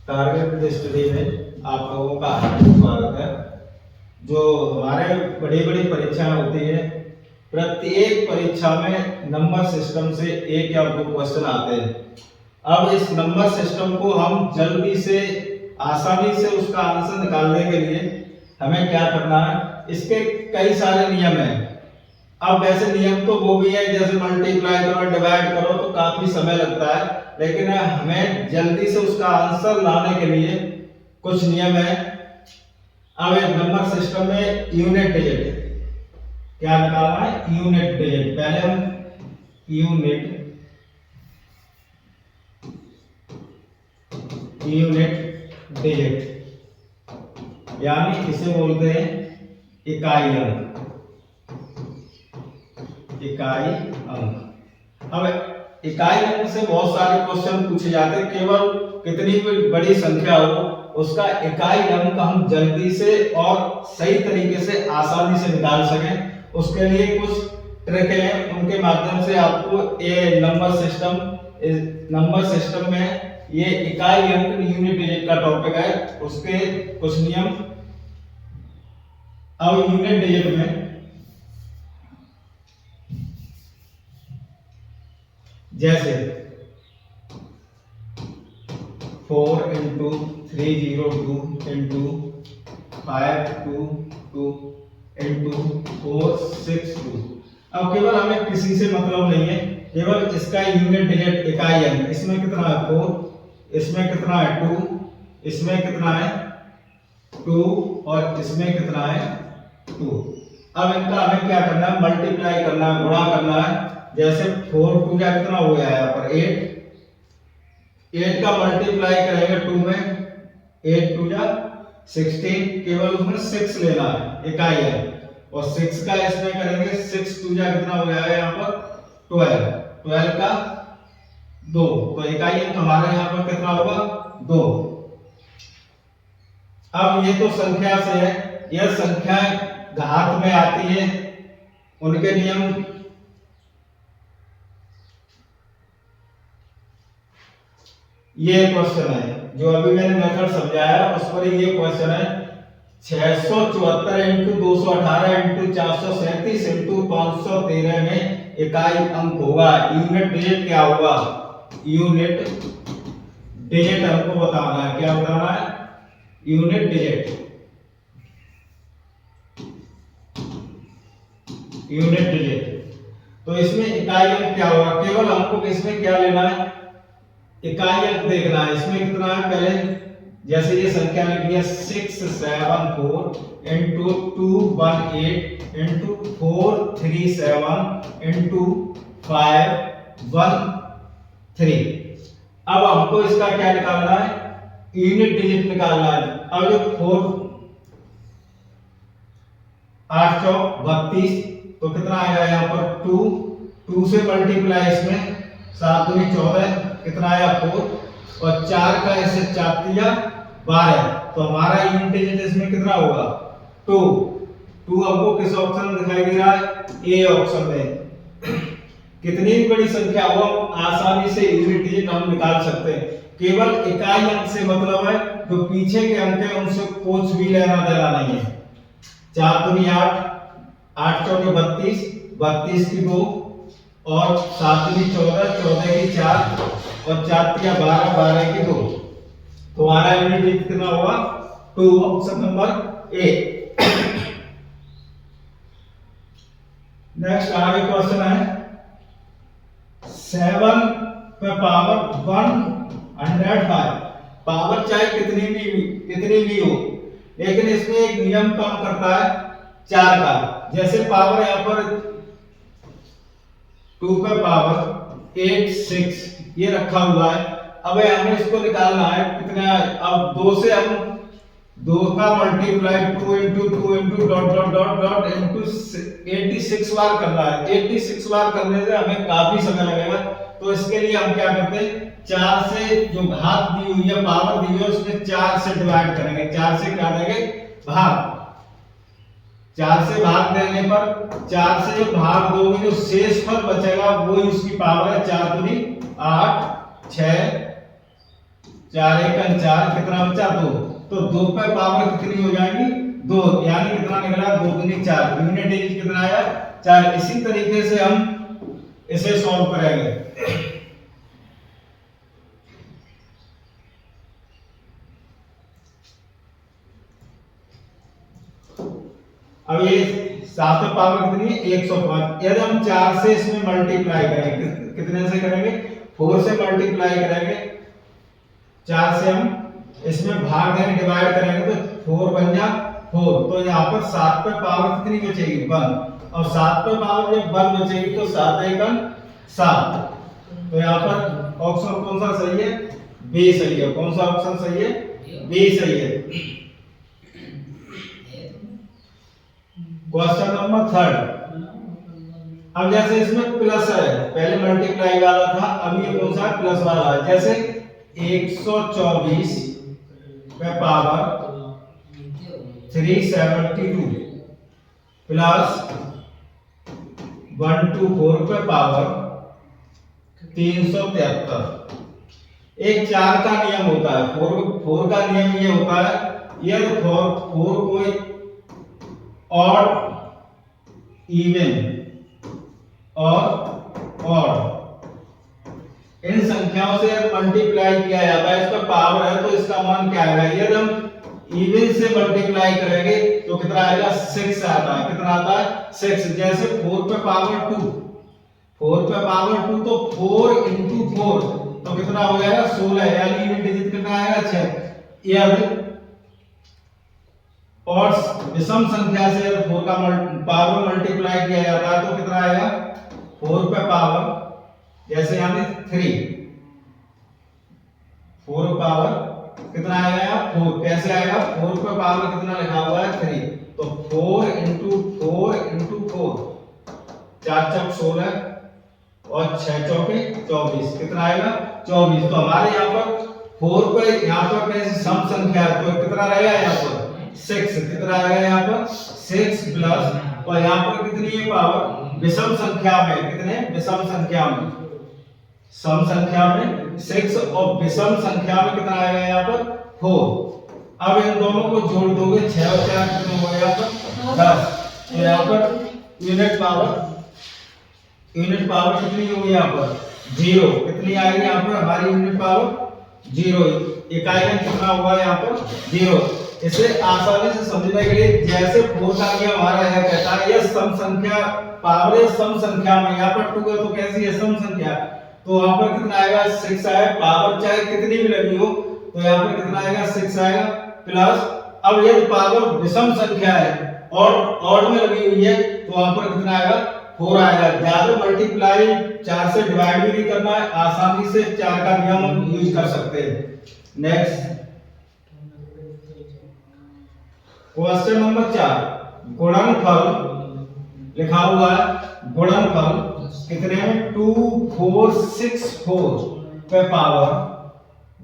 Target study में आप लोगों का हार्दिक स्वागत है। जो हमारे बड़ी बड़ी परीक्षाएं होती है, प्रत्येक परीक्षा में नंबर सिस्टम से एक या दो क्वेश्चन आते हैं। अब इस नंबर सिस्टम को हम जल्दी से आसानी से उसका आंसर निकालने के लिए हमें क्या करना है, इसके कई सारे नियम हैं। अब वैसे नियम तो वो भी है, जैसे मल्टीप्लाई करो, डिवाइड करो, तो काफी समय लगता है, लेकिन हमें जल्दी से उसका आंसर लाने के लिए कुछ नियम है। अब एक नंबर सिस्टम में यूनिट डिजिट क्या निकालना है, यूनिट डिजिट। पहले हम यूनिट डिजिट यानी इसे बोलते हैं इकाई अंक। इकाई अंक। अब इकाई अंक से बहुत सारे क्वेश्चन पूछे जाते हैं। केवल कितनी भी बड़ी संख्या हो, उसका इकाई अंक हम जल्दी से और सही तरीके से आसानी से निकाल सकें, उसके लिए कुछ ट्रिक हैं। उनके माध्यम से आपको ये नंबर सिस्टम में ये इकाई अंक यूनिट डिजिट का टॉपिक है, उसके कुछ नियम। अब यूनिट डिजिट में जैसे 4 into 302 into 522 into 462। अब केवल हमें किसी से मतलब नहीं है, केवल इसका यूनिट डिजिट इकाई अंक। इसमें कितना है 4, इसमें कितना है 2, इसमें कितना है 2 और इसमें कितना है 2। अब इनका हमें क्या करना है, मल्टीप्लाई करना है, गुणा करना है। जैसे 4 2 का कितना हो गया यहाँ पर 8 का मल्टीप्लाई करेंगे 2 में, 8 2 जा 16, केवल उसमें 6 लेना है इकाई है। और 6 का इसमें करेंगे 6 2 जा कितना हो गया यहाँ पर 12 का 2, तो इकाई अंक हमारे यहाँ पर कितना होगा 2। अब ये तो संख्या से है, यह संख्या घात में आती है, उनके नियम। ये क्वेश्चन है जो अभी मैंने मेथड समझाया, उस पर ये क्वेश्चन है। 674 इंटू 218 इंटू 437 इंटू 513 में इकाई अंक होगा। यूनिट डिजिट क्या होगा, यूनिट डिजिट हमको बताना है। क्या बताना है, यूनिट डिजिट। यूनिट डिजिट तो इसमें इकाई अंक क्या होगा, केवल हमको इसमें क्या लेना है, इकाई अंक देखना है। इसमें कितना है, पहले जैसे ये संख्या लिखी है 674 इंटू 218 इंटू 437 इंटू 513। अब हमको इसका क्या निकालना है, यूनिट डिजिट निकालना है। अब जो 4 8 चौक 32, तो कितना आएगा यहाँ पर 2 से मल्टीप्लाई इसमें 7 दूनी 14, कितना आया 4, और 4 का ऐसे 4 दिया 12, तो हमारा यूनिट डिजिट इसमें कितना होगा 2। हमको किस ऑप्शन में दिखाई दे रहा है, ए ऑप्शन में। कितनी भी बड़ी संख्या हो हम आसानी से यूनिट डिजिट हम निकाल सकते हैं। केवल इकाई अंक से मतलब है, जो पीछे के अंक है उनसे कुछ भी लेना देना नहीं है। 4 दूनी 8, 8 चौके 32, 32 की 2, और 7 दूनी 14, 14 की 4, और 4 तिया 12, 12 की 2, तो हमारा यूनिट डिजिट कितना होगा 2, ऑप्शन नंबर ए। नेक्स्ट आगे क्वेश्चन है 7 पे पावर 105। पावर चाहे कितनी भी हो, लेकिन इसमें एक नियम काम करता है 4 का। जैसे पावर यहाँ पर 2 पे पावर 8 6 ये रखा हुआ है। अब हमें इसको निकालना है कितना। अब 2 से हम 2 का multiply 2 into 2 into dot dot dot dot into 86 बार करना है। 86 बार करने से हमें काफी समय लगेगा, तो इसके लिए हम क्या करते हैं, 4 से जो घात दी हुई है, पावर दी हुई है, उसमें 4 से डिवाइड करेंगे। 4 से क्या देंगे, भाग। 4 से भाग देने पर 4 से जो भाग दोगे, जो शेषफल बचेगा वो ही उसकी पावर है। 4 दूनी 8 6 4 एकम 4, कितना बचा 2। तो 2 पे पावर कितनी हो जाएगी 2, यानी कितना निकला 2 दूनी 4, यूनिट डिजिट कितना आया 4। इसी तरीके से हम इसे सॉल्व करेंगे। अब ये 7 पे पावर कितनी है 105। यदि हम 4 से इसमें मल्टीप्लाई करेंगे, कितने से करेंगे 4 से मल्टीप्लाई करेंगे, 4 से हम इसमें भाग देंगे डिवाइड करेंगे तो 4 बन जा 4। तो यहाँ पर 7 पे पावर कितनी बचेगी 1, और 7 पे पावर जब 1 बचेगी तो 7 एकम 7। तो यहाँ पर ऑप्शन कौन सा सही है बी सही है। कौन सा ऑप्शन सही है बी सही है। Question number 3। अब जैसे इसमें प्लस है, पहले मल्टीप्लाई वाला था, अब ये कौन सा प्लस वाला है। जैसे 124 पे पावर 372 प्लस 124 पे पावर 373। एक 4 का नियम होता है, 4 का नियम ये होता है, यदि 4 कोई ऑड इवन और ऑड इन संख्याओं से मल्टीप्लाई किया जाता है, इसका पावर है तो इसका मान क्या आएगा। यदि हम इवन से मल्टीप्लाई करेंगे तो कितना आएगा 6 आता है। कितना आता है 6। जैसे 4 पे पावर 2, 4 पे पावर 2 तो 4 into 4 तो कितना हो जाएगा 16, यानी इवन डिजिट कितना आएगा 6। यदि और विषम संख्या से 4 का पावर मल्टीप्लाई किया जाता है तो कितना आएगा 4 पे पावर, जैसे यानी 3, 4 पावर कितना आएगा 4। कैसे आएगा 4 पे पावर कितना लिखा हुआ है 3, तो 4 into 4 into 4, 4 चौक 16 और 6 चौके 24, कितना आएगा 24। तो हमारे यहाँ पर 4 पे यहाँ पर कैसे सम संख्या है तो कितना रहेगा यहाँ पर 6, कितना आएगा यहाँ पर 6 प्लस, और यहाँ पर कितनी है पावर विषम संख्या में, कितने विषम संख्या में, सम संख्या में 6 और विषम संख्या में कितना आएगा यहाँ पर 4। अब इन दोनों को जोड़ दोगे 6 और 4 कितने हो गया यहाँ पर 10। तो यहाँ पर यूनिट पावर कितनी होगी यहाँ पर 0। कितनी आएगी यहाँ पर हमारी यूनिट पावर 0। इकाई अंक कितना होगा यहाँ पर 0। इसे आसानी से समझने के लिए जैसे 4 का नियम हमारा है कहता है यह सम संख्या पावर है सम संख्या में, यहाँ पर 2 है तो कैसी है सम संख्या, तो वहां पर कितना आएगा 6 आएगा, पावर चाहे कितनी भी लगी हो तो यहाँ पर कितना आएगा 6 आएगा प्लस। अब यदि पावर विषम संख्या है और ऑड में लगी हुई है तो वहां पर कितना आएगा 4 आएगा। ज्यादा मल्टीप्लाई 4 से डिवाइड भी नहीं करना है, आसानी से 4 का नियम हम यूज कर सकते हैं। नेक्स्ट क्वेश्चन नंबर 4, गुणनफल लिखा हुआ है। गुणनफल कितने में 2464 पे पावर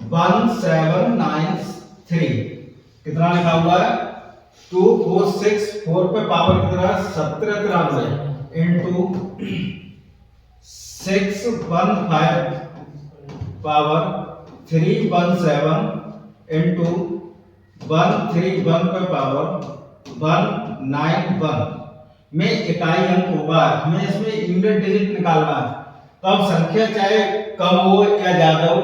1793, कितना लिखा हुआ है 2464 पे पावर कितना 1793 इंटू 615 पावर 317 इंटू 131 पे पावर 191 में इकाई अंक होगा। हमें इसमें यूनिट डिजिट निकालना है, तो अब संख्या चाहे कम हो या ज्यादा हो,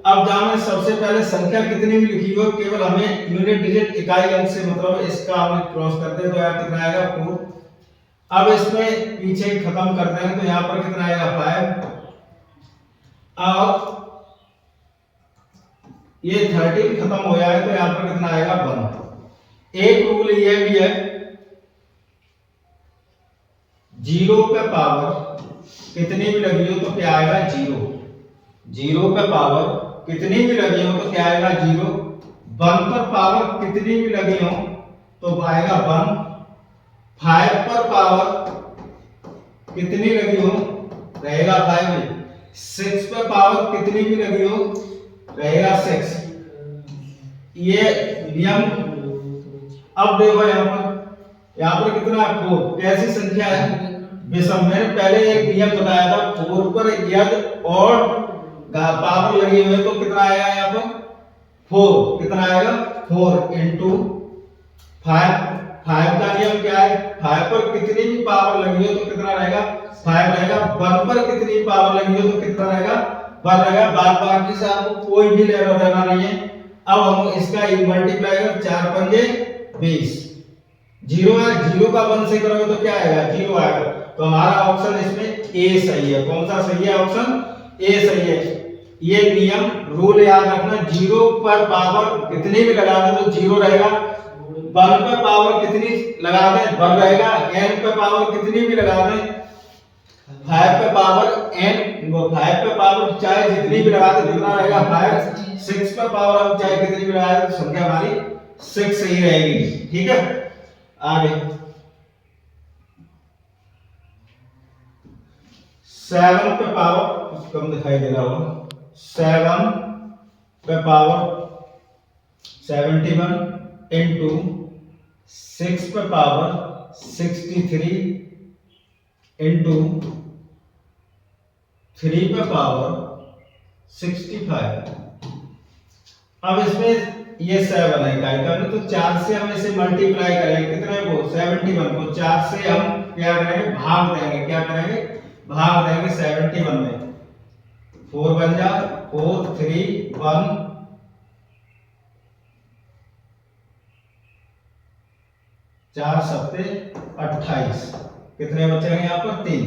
अब जहां में सबसे पहले संख्या कितनी भी लिखी हो केवल हमें यूनिट डिजिट इकाई अंक से मतलब इसका हम क्रॉस करते हैं तो यहाँ कितना आएगा 4। अब इसमें पीछे खत्म करते हैं तो यहाँ पर कितना आएगा 5। अब ये 13 खत्म हो जाए तो यहाँ पर कितना आएगा 1। एक रूल ये भी है 0 पे पावर कितनी भी लगी हो तो क्या आएगा 0। 0 पे पावर कितनी भी लगी हो तो क्या आएगा 0। 1 पर पावर कितनी भी लगी हो तो आएगा 1। 5 पर पावर कितनी लगी हो रहेगा 5। 6 पर पावर कितनी भी लगी हो रहेगा 6। ये नियम। अब देखो यहाँ पर कितना है 4। कैसी संख्या है विषम। मैंने पहले एक नियम बताया था 4 पर यदि और पावर लगी हुई है तो कितना आएगा यहाँ पर 4 कितना आएगा 4 इंटू 5। 5 का नियम क्या है, 5 पर कितनी भी पावर लगी हो तो कितना रहेगा 5 रहेगा। 1 पर कितनी पावर लगी हो तो कितना रहेगा 1 रहेगा। बाकी से आपको कोई भी लेना देना नहीं है। अब हम इसका मल्टीप्लाई कर 4 पंजे 20, 0 है, 0 का 1 से करोगे तो क्या आएगा 0 आएगा। तो हमारा ऑप्शन इसमें ए सही है। कौन सा सही है, ऑप्शन ए सही है। ये नियम रूल याद रखना, 0 पर पावर कितनी भी लगा दे तो 0 रहेगा, 1 पे पावर कितनी लगा दे 1 रहेगा, n पे पावर कितनी भी लगा दे 5 पे पावर n, वो 5 पे पावर चाहे जितनी भी लगा दे कितना रहेगा 5। 6 पे पावर हम चाहे कितनी भी लगा दे तो संख्या हमारी 6 सही रहेगी। ठीक है, आगे 7 पे पावर कम दिखाई दे रहा होगा, 7 पे पावर 71 इंटू 6 पे पावर 63 इंटू 3 पे पावर 65। अब इसमें ये 7 है इकाई का, तो 4 से हम इसे मल्टीप्लाई करेंगे, कितने को 71 को 4 से हम क्या करेंगे भाग देंगे, क्या करेंगे भाग देंगे 71 में। 4 बन जा 4 3 1 4 सत्ते 28, कितने बचेंगे यहाँ पर 3।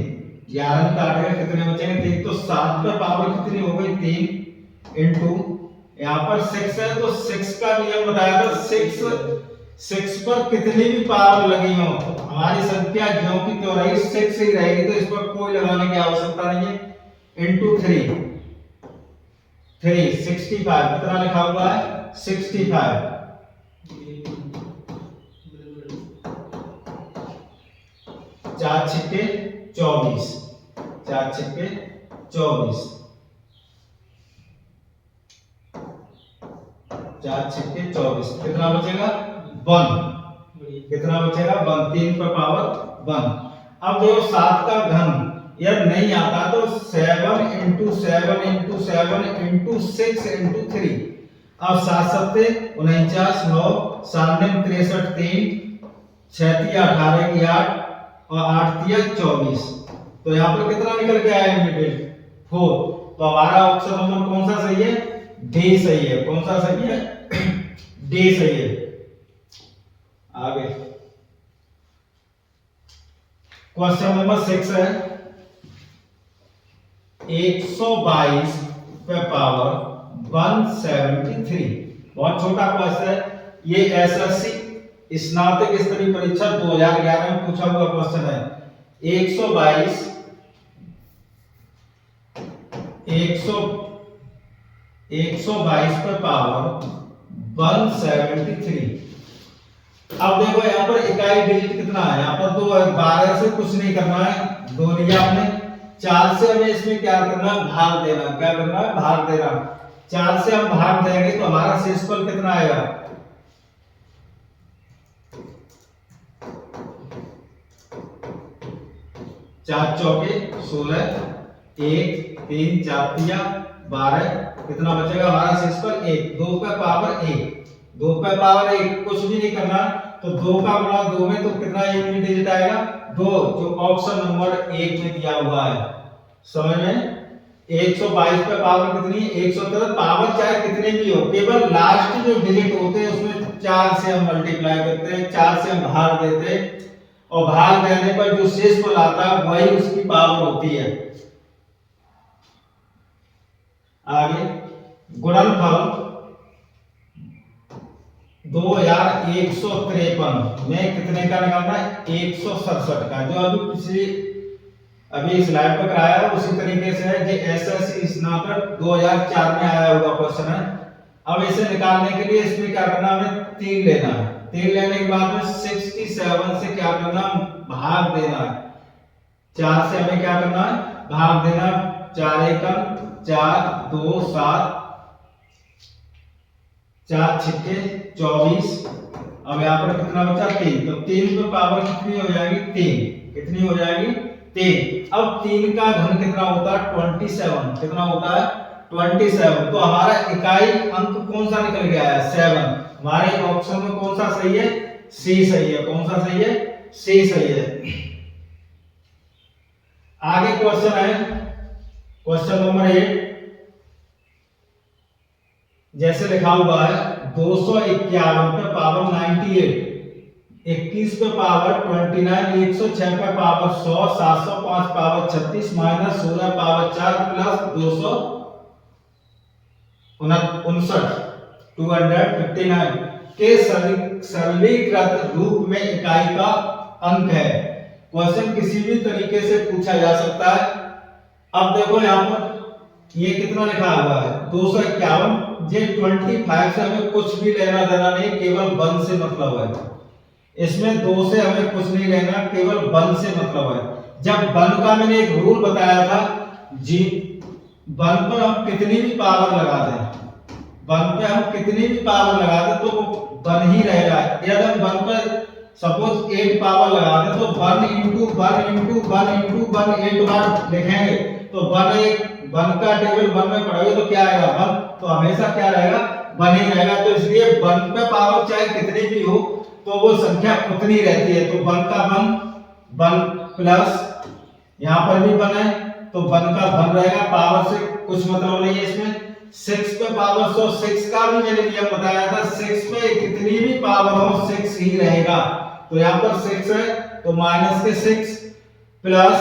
11 काट गए, कितने बचेंगे 3। तो 7 पे पावर कितनी हो गई 3 इंटू यहाँ पर 6 है तो 6 का नियम बताया था, 6 पर कितनी भी पावर लगी हो हमारी संख्या ज्यों की त्यों रही 6 ही रहेगी, तो इस पर कोई लगाने की आवश्यकता नहीं है। इंटू 3 65 कितना लिखा हुआ है 65। 4 छिक्के 24, 4 छिक्के 24, 4 छिक्के 24, कितना बचेगा 1, कितना बचेगा 1, 3 पर पावर 1। अब देखो 7 का घन यार नहीं आता तो 7 इंटू 7 इंटू 7 इंटू 6 इंटू 3। अब 7 सत्ते 49, 9 7 63, 3 6 18 की 8 और 8 तिया 24। तो यहाँ पर कितना निकल के आया इमीडिएट 4। तो हमारा ऑप्शन नंबर कौन सा सही है, डी सही है। कौन सा सही है, डी सही है। आगे क्वेश्चन नंबर 6 है 122 पे पावर 173। बहुत छोटा क्वेश्चन है ये, एसएससी स्नातक स्तरीय परीक्षा 2011 में पूछा हुआ क्वेश्चन है। 122 पे पावर 173। अब देखो यहाँ पर इकाई डिजिट कितना है, यहाँ पर 2 है, 12 से कुछ नहीं करना है, 2 लिया आपने। 4 से हमें इसमें क्या करना है भाग देना, क्या करना है भाग देना। 4 से हम भाग देंगे तो हमारा शेषफल कितना आएगा 4 चौके 16, 1 3 4 तिया 12, कितना बचेगा हमारा शेषफल 1। 2 पे पावर 1, 2 पे पावर 1 कुछ भी नहीं करना, तो 2 का गुणा 2 में तो कितना यूनिट डिजिट आएगा 2, जो ऑप्शन नंबर 1 में दिया हुआ है। समझ में 122 पे पावर कितनी है 113। पावर चाहे कितने भी हो, केवल लास्ट जो डिजिट होते हैं उसमें 4 से हम मल्टीप्लाई करते हैं, 4 से हम भाग देते हैं, और भाग देने पर जो शेषफल आता है वही उसकी पावर होती है। आगे गुणनफल 2153 में कितने का निकालना है 167 का, जो अभी स्लाइड पर कराया है उसी तरीके से है। ये एसएससी स्नातक 2004 में आया हुआ क्वेश्चन है। अब इसे निकालने के लिए इसमें क्या करना है, हमें 3 लेना है। 3 लेने के बाद में 67 से क्या करना भाग देना है। 4 से हमें क्या करना है भाग देना, 4 एकम 4 2 7, 4 छिक्के 24। अब यहाँ पर कितना बचा 3, तो 3 पे पावर कितनी हो जाएगी 3, कितनी हो जाएगी 3। अब 3 का घन कितना होता है 27, कितना होता है 27। तो हमारा इकाई अंक कौन सा निकल गया है 7। हमारे ऑप्शन में कौन सा सही है, सी सही है। कौन सा सही है, सी सही है। आगे क्वेश्चन है क्वेश्चन नंबर 8। जैसे लिखा हुआ है 251 पे पावर 98, 21 पे पावर 29, 106 पे power 100, 705 power 36 minus 16 power 4 plus 259 के सरलीकृत रूप में इकाई का अंक है। क्वेश्चन किसी भी तरीके से पूछा जा सकता है। अब देखो यहाँ पर ये कितना लिखा हुआ है 251। ये 25 से हमें कुछ भी लेना देना नहीं, केवल 1 से मतलब है। इसमें 2 से हमें कुछ नहीं लेना, केवल 1 से मतलब है। जब 1 का मैंने एक रूल बताया था जी, 1 पर हम कितनी भी पावर लगा दें, 1 पे हम कितनी भी पावर लगा दें तो वो 1 ही रहेगा। यदि हम 1 पर सपोज 8 पावर लगा दें तो 1 इंटू 1 इंटू 1 इंटू 1 8 बार लिखेंगे तो 1 का टेबल 1 में पढ़ोगे तो क्या आएगा 1, तो हमेशा क्या रहेगा 1 ही रहेगा। तो इसलिए 1 पे पावर चाहे कितनी भी हो तो वो संख्या उतनी रहती है। तो 1 का 1 प्लस यहाँ पर भी 1 है तो 1 का 1 रहेगा, पावर से कुछ मतलब नहीं है इसमें। 6 पे पावर 100, 6 का भी मैंने नियम बताया था, 6 पे कितनी भी पावर हो 6 ही रहेगा। तो यहाँ पर 6 है तो माइनस के 6 प्लस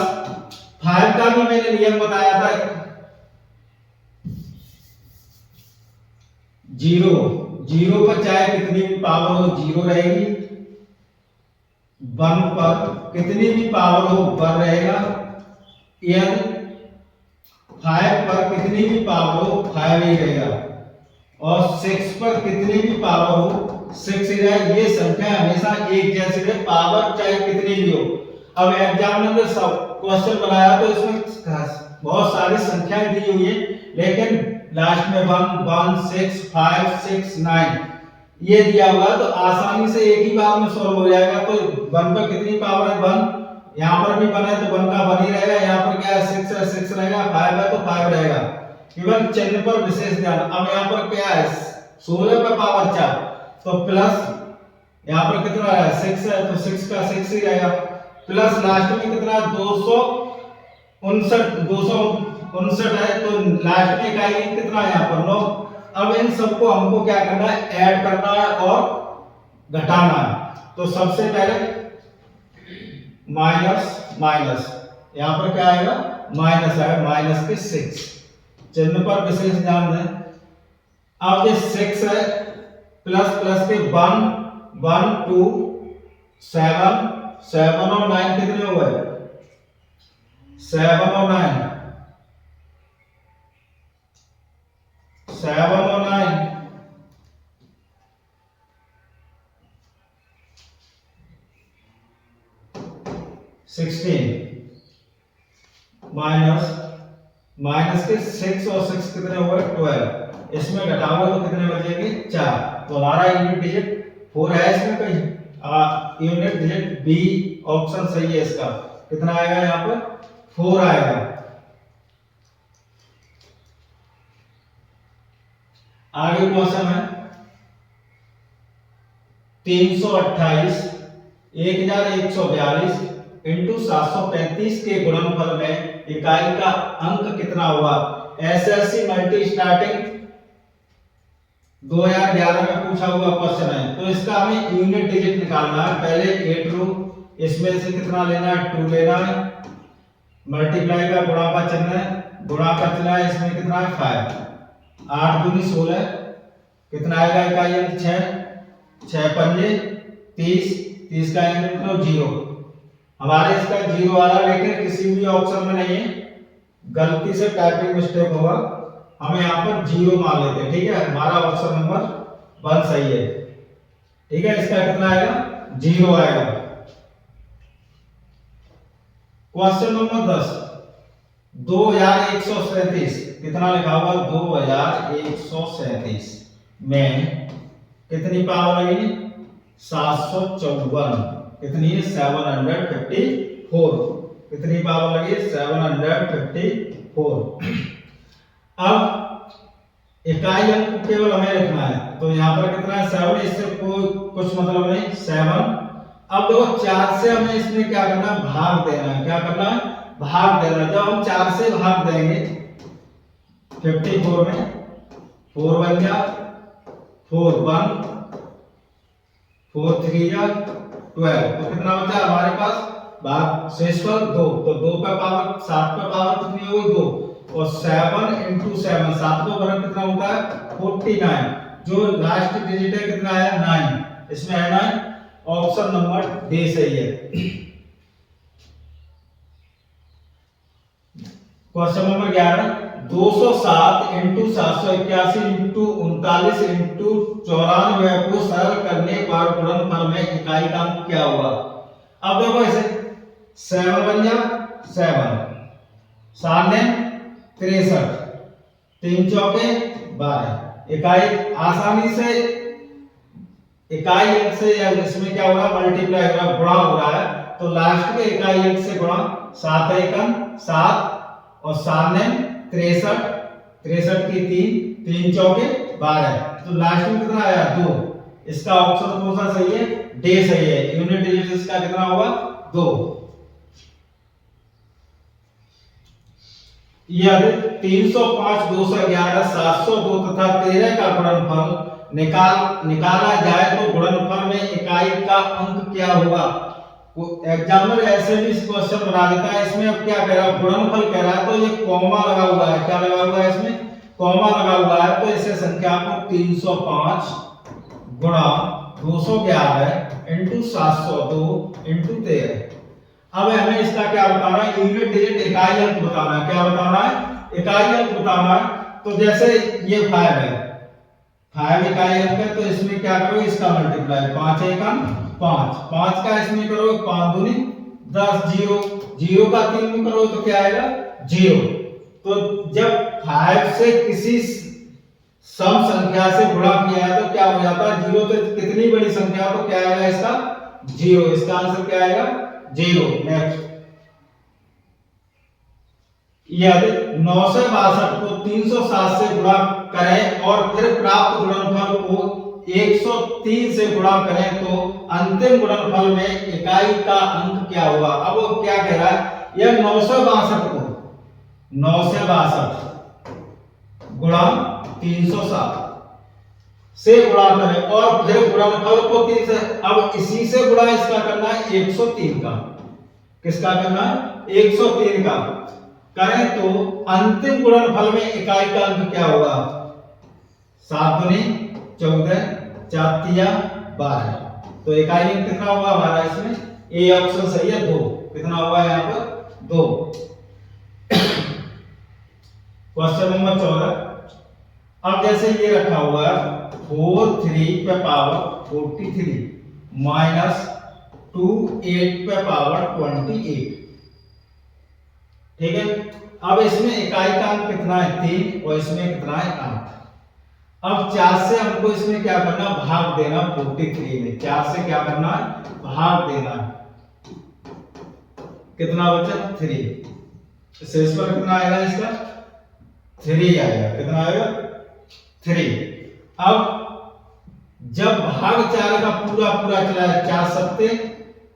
5 का भी मैंने नियम बताया था 0 पर चाहे कितनी भी पावर हो 0 रहेगी, 1 पर कितनी भी पावर हो 1 रहेगा, यदि 5 पर कितनी भी पावर हो 5 ही रहेगा, और 6 पर कितनी भी पावर हो 6 ही रहेगा। ये संख्या हमेशा एक जैसी रहे, पावर चाहे कितनी भी हो। अब एग्जाम में सब क्वेश्चन बनाया तो इसमें बहुत सारी संख्याएं दी हुई है, लेकिन लास्ट में 1 1 6 5 6 9 ये दिया हुआ है तो आसानी से एक ही बार में सॉल्व हो जाएगा। तो 1 पर कितनी पावर है 1, यहाँ पर भी 1 है तो 1 का 1 ही रहेगा, यहाँ पर क्या है 6 है 6 रहेगा, 5 है तो 5 रहेगा। केवल चिन्ह पर विशेष ध्यान। अब यहाँ पर क्या है 16 पर पावर 4 तो प्लस यहाँ पर कितना है 6 है तो 6 का 6 ही रहेगा, प्लस लास्ट में कितना 259 है तो लास्ट में इकाई कितना है यहाँ पर 9। अब इन सबको हमको क्या करना है ऐड करना है और घटाना है। तो सबसे पहले माइनस माइनस यहाँ पर क्या आएगा माइनस आएगा, माइनस के 6 चिन्ह पर विशेष ध्यान दें। अब ये 6 है प्लस प्लस के 1 1 2 7 7 और 9 कितने हुए 7 और 9 7 और 9 16 माइनस के 6 और 6 कितने हुए 12। इसमें घटाओगे तो कितने बचेंगे 4। तो हमारा यूनिट डिजिट 4 है इसमें कहीं यूनिट डिजिट बी ऑप्शन सही है इसका। कितना आएगा यहाँ पर 4 आएगा। आगे क्वेश्चन है 328 1142 इंटू 735 के गुणनफल में इकाई का अंक कितना हुआ। एसएससी मल्टी स्टार्टिंग 2011 में पूछा हुआ क्वेश्चन है। तो इसका हमें यूनिट डिजिट निकालना है। पहले 8 लो, इसमें से कितना लेना है 2 लेना है, मल्टीप्लाई का गुणा का चिन्ह है, गुणा का चिन्ह है, इसमें कितना है 5, 8 दूनी 16 कितना आएगा इकाई अंक 6, 6 पंजे 30, 30 का अंक 0। हमारे इसका 0 आ रहा, लेकिन किसी भी ऑप्शन में नहीं है, गलती से टाइपिंग मिस्टेक होगा, हम यहाँ पर 0 मान लेते हैं। ठीक है, हमारा ऑप्शन नंबर 1 सही है। ठीक है, इसका कितना आएगा 0 आएगा। क्वेश्चन नंबर 10 2137 कितना लिखा हुआ 2137 में कितनी पावर लगेगी 754, कितनी है 754, कितनी पावर लगी 754। अब इकाई अंक केवल हमें लिखना है। तो यहाँ पर कितना है 7, इससे कोई कुछ मतलब नहीं 7। अब देखो 4 से हमें इसमें क्या करना है, भाग देना है। क्या करना है, भाग देना है। जब हम 4 से भाग देंगे 54 में, 4 बन जा 4 1 4 3 जा 12, तो कितना बचा हमारे पास भाग शेषफल 2। तो 2 पे पावर 7 पे पावर कितनी होगी 2, और 7 into 7 7 को बराबर कितना होता है 49। जो लास्ट डिजिट है कितना है 9, इसमें है 9। ऑप्शन नंबर डी सही है। Question number 11, 207 into 781 into 39 into 94 को सरल करने पर गुणनफल में इकाई का अंक क्या होगा। अब देखो इसे 7 बन जा 7, 7 ने 63, 3 चौके 12। इकाई आसानी से इकाई अंक से या इसमें क्या हो रहा है मल्टीप्लाई हो रहा है, गुणा हो रहा है। तो लास्ट के इकाई अंक से गुणा 7 एकम 7 और 7 ने 63, 63 की 3, 3 चौके 12। तो लास्ट में कितना आया 2। इसका ऑप्शन कौन सा सही है, डी सही है। यूनिट डिजिट इसका कितना होगा 2। यदि 305 211 702 तथा 13 का गुणनफल निकाला जाए तो गुणनफल में इकाई का अंक क्या होगा। एग्जामिनर ऐसे भी क्वेश्चन बना देता है। इसमें अब क्या कह रहा है, गुणनफल कह रहा है तो ये कॉमा लगा हुआ है। क्या लगा हुआ है, इसमें कॉमा लगा हुआ है। तो इसे संख्या को 305 गुणा 211 इंटू 702 इंटू 13। अब हमें इसका क्या बताना है, यूनिट डिजिट इकाई अंक बताना है। क्या बताना है, इकाई अंक बताना है। तो जैसे ये 5 है, 5 इकाई अंक है, तो इसमें क्या करो इसका मल्टीप्लाई 5 एकम 5, 5 का इसमें करो 5 दूनी 10, 0 0 का 3 में करो तो क्या आएगा 0। तो जब 5 से किसी सम संख्या से गुणा किया है तो क्या हो जाता है 0। तो कितनी बड़ी संख्या तो क्या आएगा इसका 0। इसका आंसर क्या आएगा 0। नेक्स्ट, यदि 962 को 307 से गुणा करें और फिर प्राप्त गुणनफल को 103 से गुणा करें तो अंतिम गुणनफल में इकाई का अंक क्या होगा। अब वो क्या कह रहा है, यह 962 को 962 गुणा 307 से गुणा करें और फिर गुणनफल को 3 से, अब इसी से गुणा इसका करना है 103 का। किसका करना है 103 का करें तो अंतिम गुणनफल में इकाई का अंक क्या होगा। 7 दूनी 14, 4 तिया 12। तो इकाई अंक कितना होगा हमारा, इसमें ए ऑप्शन सही है 2। कितना होगा यहाँ पर 2। क्वेश्चन नंबर 14, अब जैसे ये रखा हुआ है 4 3 पे पावर 43 माइनस 2 8 पे पावर 28। ठीक है, अब इसमें इकाई का अंक कितना है 3 और इसमें कितना है 8। अब 4 से हमको इसमें क्या करना, भाग देना 43 में। 4 से क्या करना है, भाग देना। कितना बचा 3। शेष पर कितना आएगा इसका 3 आएगा। कितना आएगा 3। अब जब भाग 4 का पूरा पूरा चला है 4 सत्ते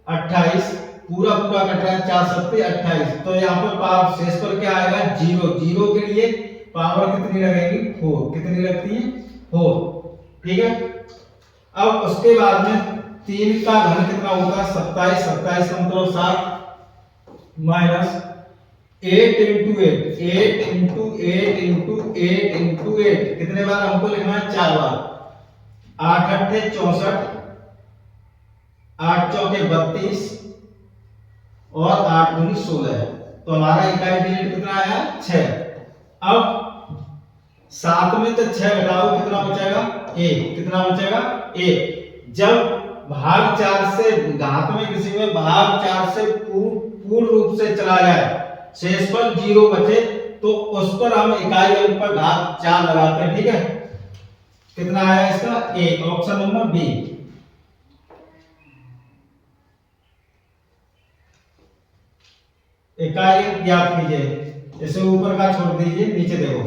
28, पूरा पूरा कट रहा है 4 सत्ते 28, तो यहाँ पर पावर शेष पर क्या आएगा 0। 0 के लिए पावर कितनी लगेगी 4। कितनी लगती है 4। ठीक है, अब उसके बाद में 3 का घन कितना होगा 27, 27 का मतलब 7 minus 8 into 8, 8 into 8 into 8 into 8। कितने बार हमको लिखना है 4 बार। 8 अट्ठे 64, 8 चौके 32 और 8 दूनी 16। तो हमारा इकाई डिजिट कितना आया 6। अब 7 में तो 6 घटाओ कितना बचेगा 1। कितना बचेगा 1। जब भाग 4 से घात में किसी में भाग 4 से पूर्ण रूप से चला जाए, शेषफल 0 बचे, तो उस पर हम इकाई अंक पर घात 4 लगाते हैं। ठीक है, कितना आया इसका 1। Option number B. इकाई अंक ज्ञात कीजिए। इसे ऊपर का छोड़ दीजिए, नीचे देखो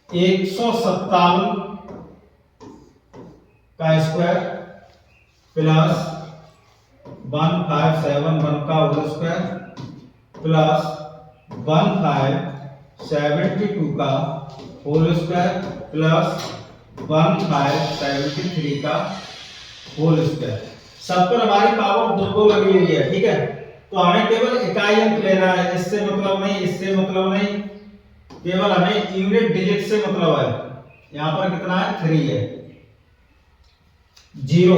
157 का स्क्वायर प्लस 1571 का होल स्क्वायर प्लस 1572 का होल स्क्वायर प्लस 1573 का होल स्क्वायर। सब पर हमारी पावर दो लगी हुई है, ठीक है। तो हमें केवल इकाई अंक लेना है, इससे मतलब नहीं, इससे मतलब नहीं, केवल हमें यूनिट डिजिट से मतलब है। यहाँ पर कितना है, 3 है, 0।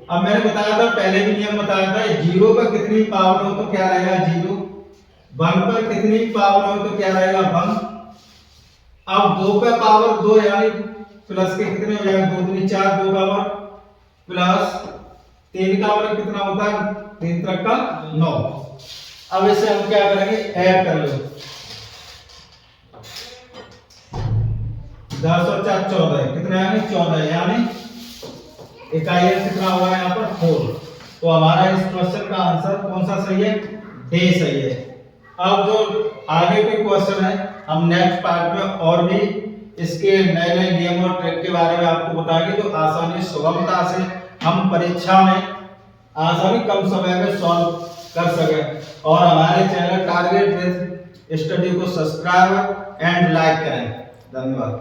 अब मैंने बताया था, पहले भी नियम बताया था, 0 पर कितनी पावर हो तो क्या रहेगा 0, 1 पर कितनी पावर हो तो क्या रहेगा 1। अब 2 पे पावर 2 यानी प्लस के कितने हो जाएंगे 2 दूनी 4, 2 का वर्ग प्लस 3 का वर्ग कितना होता है 3 तक का 9। अब इसे हम क्या करेंगे, ऐड कर लो, 10 और 4 14, कितने आएंगे 14, यानी इकाई कितना हुआ है यहाँ पर 4। तो हमारा इस क्वेश्चन का आंसर कौन सा सही है, डी सही है। अब जो आगे के क्वेश्चन है हम नेक्स्ट पार्ट में और भी इसके नए नए नियम और ट्रिक के बारे में आपको बताएंगे, जो आसानी सुगमता से हम परीक्षा में आसानी कम समय में सॉल्व कर सके। और हमारे चैनल टारगेट स्टडी को सब्सक्राइब एंड लाइक करें। धन्यवाद।